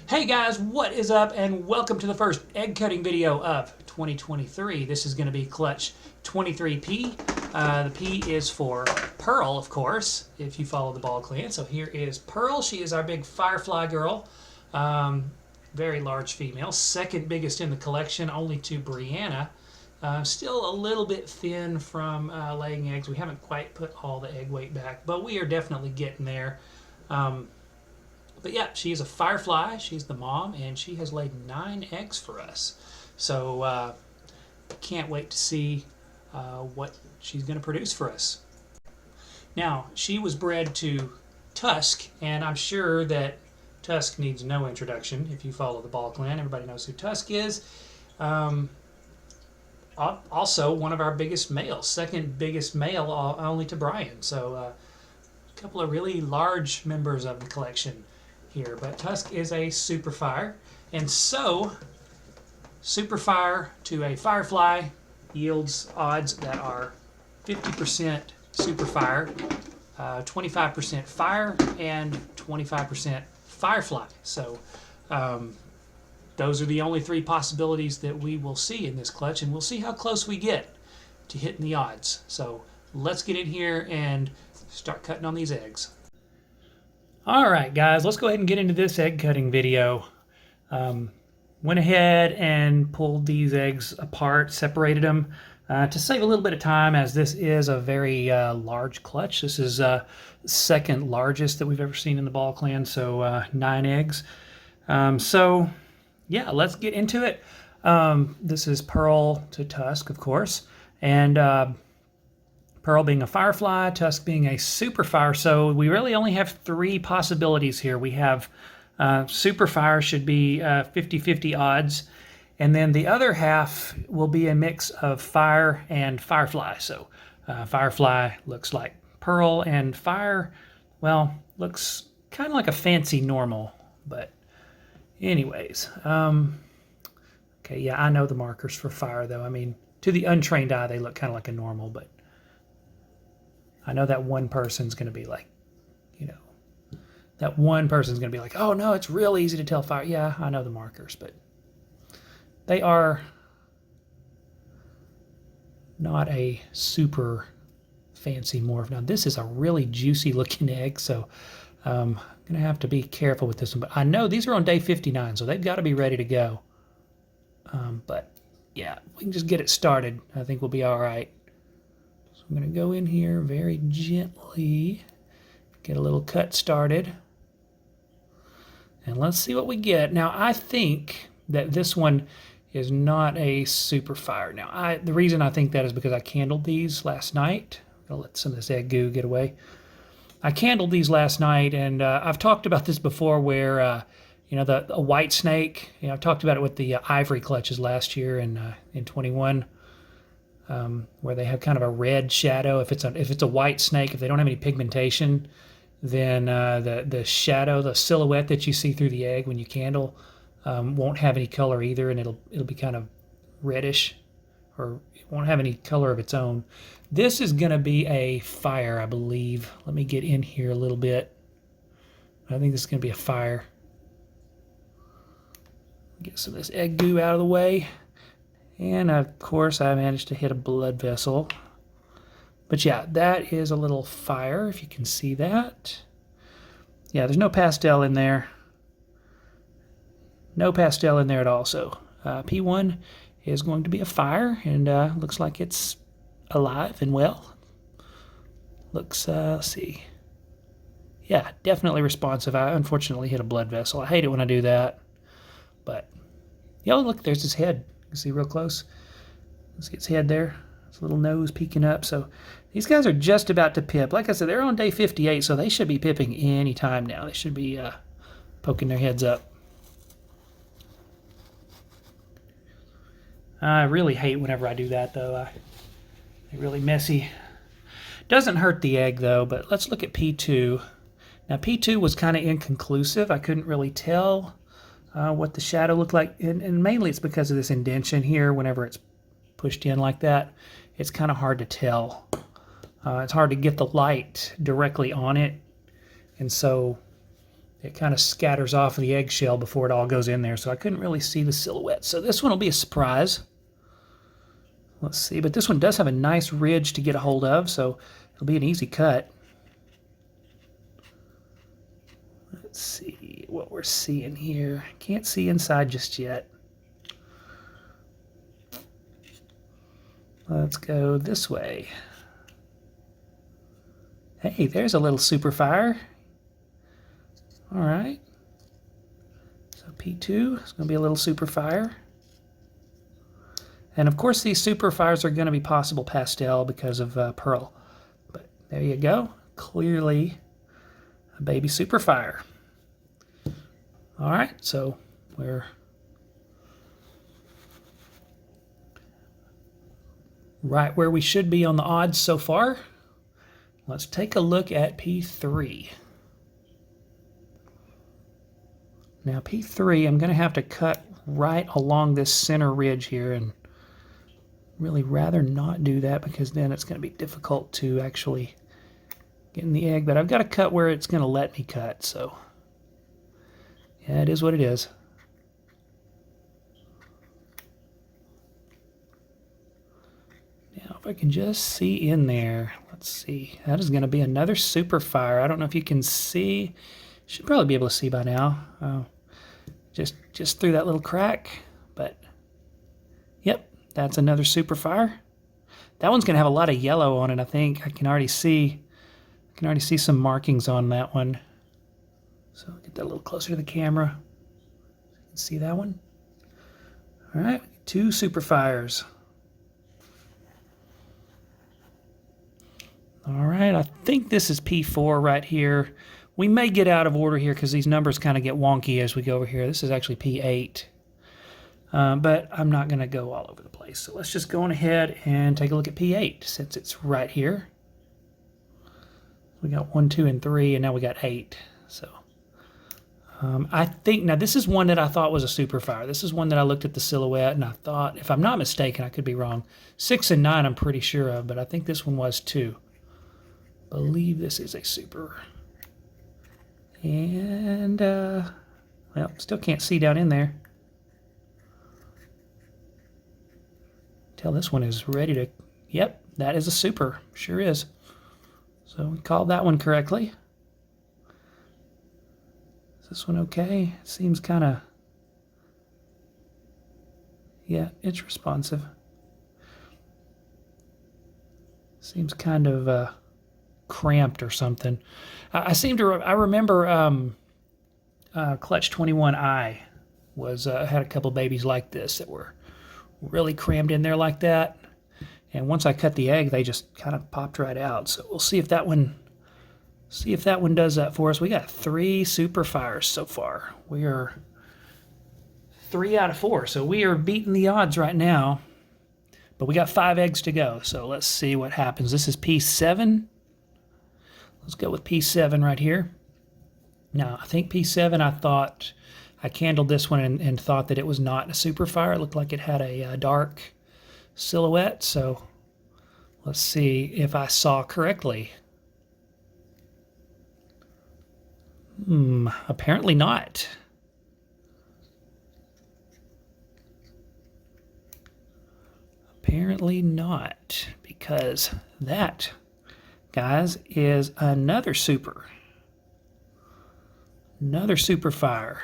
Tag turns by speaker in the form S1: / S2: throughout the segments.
S1: Hey guys, what is up and welcome to the first egg cutting video of 2023. This is going to be clutch 23P. The P is for Pearl, of course, if you follow the ball clan. So here is Pearl. She is our big firefly girl. Very large female. Second biggest in the collection, only to Brianna. Still a little bit thin from laying eggs. We haven't quite put all the egg weight back, but we are definitely getting there. But yeah, she is a firefly. She's the mom, and she has laid 9 eggs for us. So can't wait to see what she's going to produce for us. Now, she was bred to Tusk, and I'm sure that Tusk needs no introduction. If you follow the ball clan, everybody knows who Tusk is. Also, one of our biggest males, second biggest male, only to Brian. So a couple of really large members of the collection here. But Tusk is a super fire, and so super fire to a firefly yields odds that are 50% super fire, 25% fire, and 25% firefly. So those are the only 3 possibilities that we will see in this clutch, and we'll see how close we get to hitting the odds. So let's get in here and start cutting on these eggs. All right, guys, let's go ahead and get into this egg cutting video. Went ahead and pulled these eggs apart, separated them to save a little bit of time, as this is a very large clutch. This is second largest that we've ever seen in the ball clan, so 9 eggs. So yeah, let's get into it. This is Pearl to Tusk, of course, and Pearl being a firefly, Tusk being a super fire. So we really only have 3 possibilities here. We have super fire should be 50-50 odds, and then the other half will be a mix of fire and firefly. So firefly looks like Pearl, and fire, well, looks kind of like a fancy normal. But anyways, okay, yeah, I know the markers for fire, though. I mean, to the untrained eye, they look kind of like a normal, but I know that one person's going to be like, that one person's going to be like, oh no, it's real easy to tell fire. Yeah, I know the markers, but they are not a super fancy morph. Now, this is a really juicy looking egg, so I'm going to have to be careful with this one. But I know these are on day 59, so they've got to be ready to go. But yeah, we can just get it started. I think we'll be all right. I'm going to go in here very gently, get a little cut started, and let's see what we get. Now, I think that this one is not a super fire. Now, the reason I think that is because I candled these last night. I'll let some of this egg goo get away. I candled these last night, and I've talked about this before where, a white snake, I've talked about it with the ivory clutches last year in 21. Where they have kind of a red shadow. If it's a white snake, if they don't have any pigmentation, then the shadow, the silhouette that you see through the egg when you candle, won't have any color either, and it'll be kind of reddish, or it won't have any color of its own. This is going to be a fire, I believe. Let me get in here a little bit. I think this is going to be a fire. Get some of this egg goo out of the way. And of course, I managed to hit a blood vessel. But yeah, that is a little fire, if you can see that. Yeah, there's no pastel in there. No pastel in there at all. So P1 is going to be a fire, and looks like it's alive and well. Looks, let's see. Yeah, definitely responsive. I unfortunately hit a blood vessel. I hate it when I do that. But, yeah, look, there's his head. See real close. Let's get his head there. His little nose peeking up. So these guys are just about to pip. Like I said, they're on day 58, so they should be pipping any time now. They should be poking their heads up. I really hate whenever I do that, though. They're really messy. Doesn't hurt the egg, though, but let's look at P2. Now, P2 was kind of inconclusive. I couldn't really tell what the shadow looked like, and mainly it's because of this indentation here. Whenever it's pushed in like that, it's kind of hard to tell. It's hard to get the light directly on it, and so it kind of scatters off the eggshell before it all goes in there, so I couldn't really see the silhouette. So this one will be a surprise. Let's see, but this one does have a nice ridge to get a hold of, so it'll be an easy cut. Let's see what we're seeing here. Can't see inside just yet. Let's go this way. Hey, there's a little super fire. All right. So P2 is going to be a little super fire. And of course these super fires are going to be possible pastel because of pearl. But there you go. Clearly a baby super fire. All right, so we're right where we should be on the odds so far. Let's take a look at P3. Now P3, I'm going to have to cut right along this center ridge here, and really rather not do that because then it's going to be difficult to actually get in the egg. But I've got to cut where it's going to let me cut, so yeah, it is what it is. Now if I can just see in there, let's see. That is going to be another super fire. I don't know if you can see. Should probably be able to see by now. Just through that little crack, but yep, that's another super fire. That one's going to have a lot of yellow on it, I think. I can already see some markings on that one. So I'll get that a little closer to the camera. You can see that one. All right, 2 super fires. All right, I think this is P4 right here. We may get out of order here because these numbers kind of get wonky as we go over here. This is actually P8. But I'm not going to go all over the place. So let's just go on ahead and take a look at P8 since it's right here. We got 1, 2, and 3, and now we got 8. So I think, now this is one that I thought was a super fire. This is one that I looked at the silhouette and I thought, if I'm not mistaken, I could be wrong. 6 and 9 I'm pretty sure of, but I think this one was too. I believe this is a super. And, well, still can't see down in there. Tell this one is ready to, yep, that is a super, sure is. So we called that one correctly. Is this one okay? It seems kind of, yeah, it's responsive. Seems kind of cramped or something. I remember Clutch 21i was had a couple babies like this that were really crammed in there like that. And once I cut the egg, they just kind of popped right out. So we'll see if that one does that for us. We got 3 super fires so far. We are 3 out of 4. So we are beating the odds right now. But we got 5 eggs to go. So let's see what happens. This is P7. Let's go with P7 right here. Now, I think P7, I candled this one and thought that it was not a super fire. It looked like it had a dark silhouette. So let's see if I saw correctly. Apparently not. Apparently not, because that, guys, is another super. Another super fire.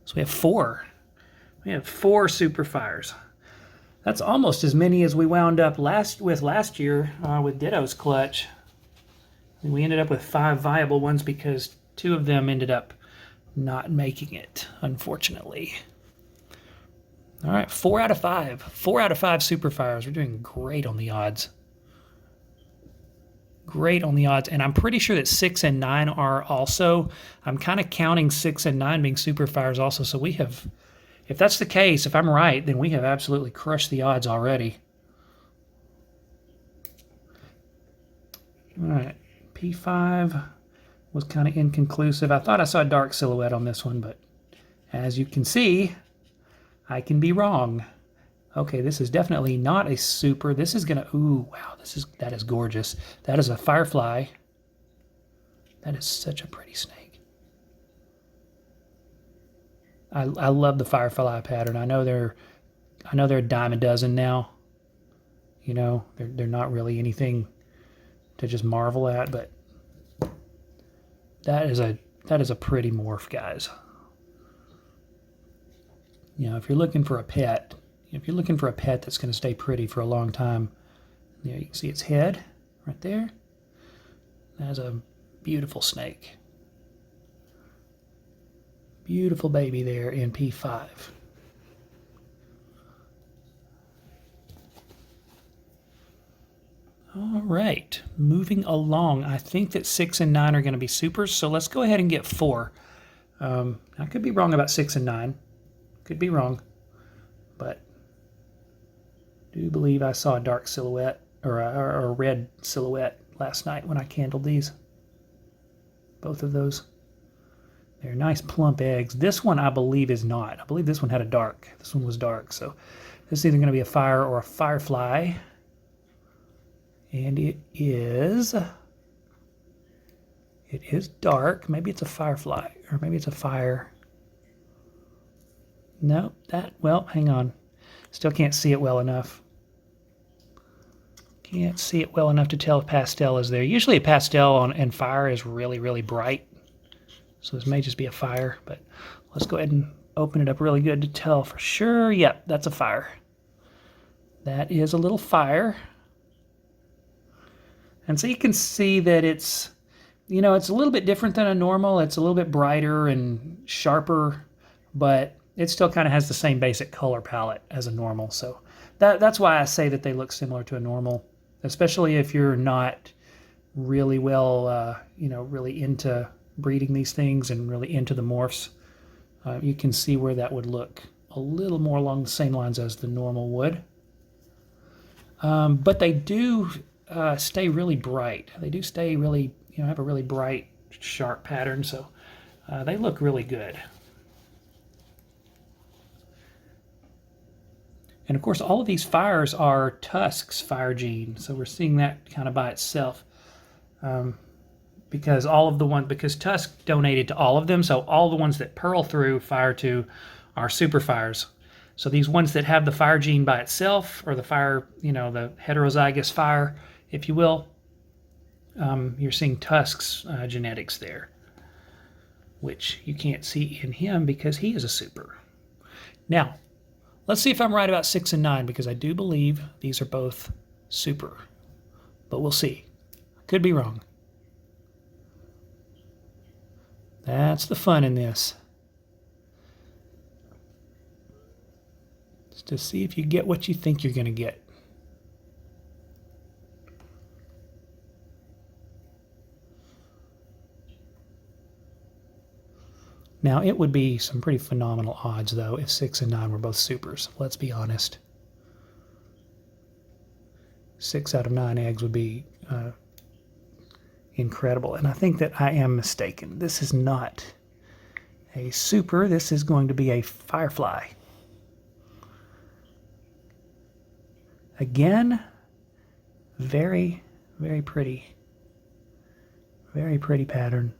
S1: So we have 4. We have 4 super fires. That's almost as many as we wound up last year with Ditto's clutch. And we ended up with 5 viable ones because 2 of them ended up not making it, unfortunately. All right, 4 out of 5. 4 out of 5 super fires. We're doing great on the odds. Great on the odds. And I'm pretty sure that 6 and 9 are also. I'm kind of counting 6 and 9 being super fires also. So we have, if that's the case, if I'm right, then we have absolutely crushed the odds already. All right, P5 was kind of inconclusive. I thought I saw a dark silhouette on this one, but as you can see, I can be wrong. Okay, this is definitely not a super. This is gonna, ooh, wow, that is gorgeous. That is a firefly. That is such a pretty snake. I love the firefly pattern. I know they're a dime a dozen now. You know, they're not really anything to just marvel at, but that is a pretty morph, guys. You know, if you're looking for a pet that's going to stay pretty for a long time, you know, you can see its head right there. That's a beautiful snake. Beautiful baby there in P5. All right, moving along. I think that 6 and 9 are going to be supers, so let's go ahead and get 4. I could be wrong about 6 and 9. Could be wrong, but I do believe I saw a dark silhouette or a red silhouette last night when I candled these. Both of those. They're nice plump eggs. This one I believe is not. I believe this one had a dark. This one was dark, so this is either going to be a fire or a firefly. And it is dark. Maybe it's a firefly, or maybe it's a fire. No, well, hang on. Still can't see it well enough. Can't see it well enough to tell if pastel is there. Usually a pastel and fire is really, really bright. So this may just be a fire, but let's go ahead and open it up really good to tell for sure. Yep, that's a fire. That is a little fire. And so you can see that it's, you know, it's a little bit different than a normal. It's a little bit brighter and sharper, but it still kind of has the same basic color palette as a normal. So that's why I say that they look similar to a normal, especially if you're not really well, you know, really into breeding these things and really into the morphs. You can see where that would look a little more along the same lines as the normal would. But they do stay really bright. They do stay really, you know, have a really bright, sharp pattern, so they look really good. And of course, all of these fires are Tusk's fire gene, so we're seeing that kind of by itself. Because Tusk donated to all of them, so all the ones that Pearl through fire to are super fires. So these ones that have the fire gene by itself, or the fire, you know, the heterozygous fire, if you will, you're seeing Tusk's genetics there, which you can't see in him because he is a super. Now, let's see if I'm right about 6 and 9, because I do believe these are both super, but we'll see. Could be wrong. That's the fun in this. Just to see if you get what you think you're going to get. Now, it would be some pretty phenomenal odds, though, if 6 and 9 were both supers. Let's be honest. 6 out of 9 eggs would be incredible. And I think that I am mistaken. This is not a super. This is going to be a firefly. Again, very, very pretty. Very pretty pattern.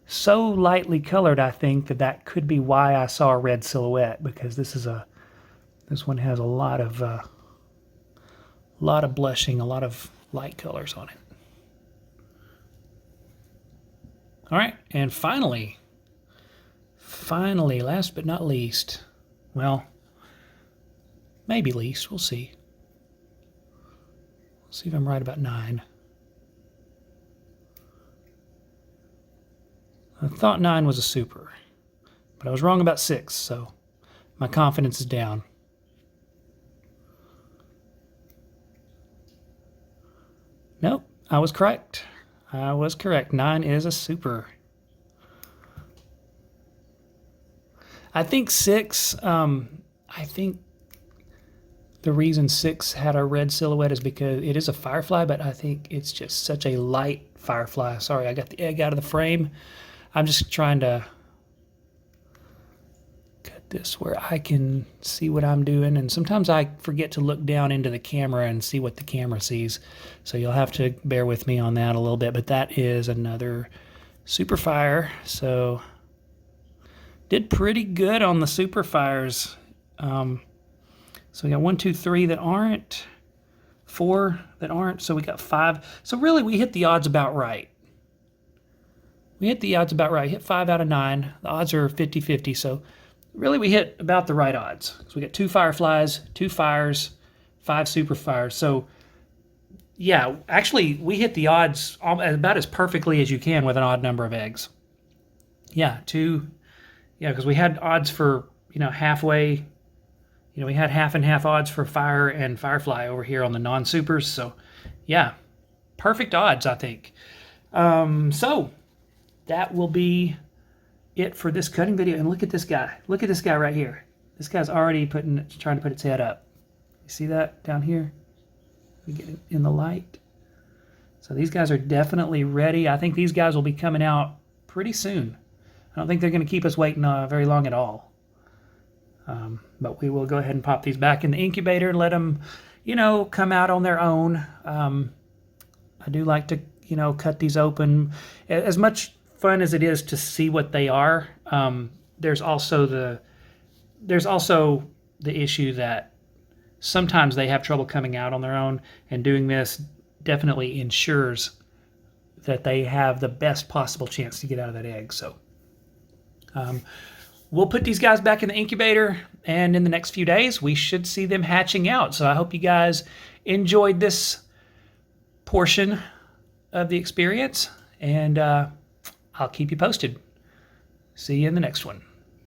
S1: So lightly colored, I think that could be why I saw a red silhouette, because this one has a lot of blushing, a lot of light colors on it. All right, and finally, last but not least, well, maybe least, we'll see. We'll see if I'm right about 9. I thought 9 was a super, but I was wrong about 6, so my confidence is down. Nope, I was correct. 9 is a super. I think 6, I think the reason 6 had a red silhouette is because it is a firefly, but I think it's just such a light firefly. Sorry, I got the egg out of the frame. I'm just trying to cut this where I can see what I'm doing, and sometimes I forget to look down into the camera and see what the camera sees, so you'll have to bear with me on that a little bit. But that is another super fire, so did pretty good on the super fires. So we got 1, 2, 3 that aren't, 4 that aren't, so we got 5. So really we hit the odds about right. We hit the odds about right. Hit 5 out of 9. The odds are 50-50, so really we hit about the right odds. So we got 2 fireflies, 2 fires, 5 super fires. So yeah, actually we hit the odds about as perfectly as you can with an odd number of eggs. Yeah, because we had odds for, halfway. We had half and half odds for fire and firefly over here on the non-supers. So yeah, perfect odds, I think. So that will be it for this cutting video. And look at this guy. Look at this guy right here. This guy's already trying to put its head up. You see that down here? We get it in the light. So these guys are definitely ready. I think these guys will be coming out pretty soon. I don't think they're going to keep us waiting very long at all. But we will go ahead and pop these back in the incubator and let them, come out on their own. I do like to, cut these open. As much fun as it is to see what they are, there's also the issue that sometimes they have trouble coming out on their own, and doing this definitely ensures that they have the best possible chance to get out of that egg. So we'll put these guys back in the incubator, and in the next few days, we should see them hatching out. So I hope you guys enjoyed this portion of the experience, and I'll keep you posted. See you in the next one.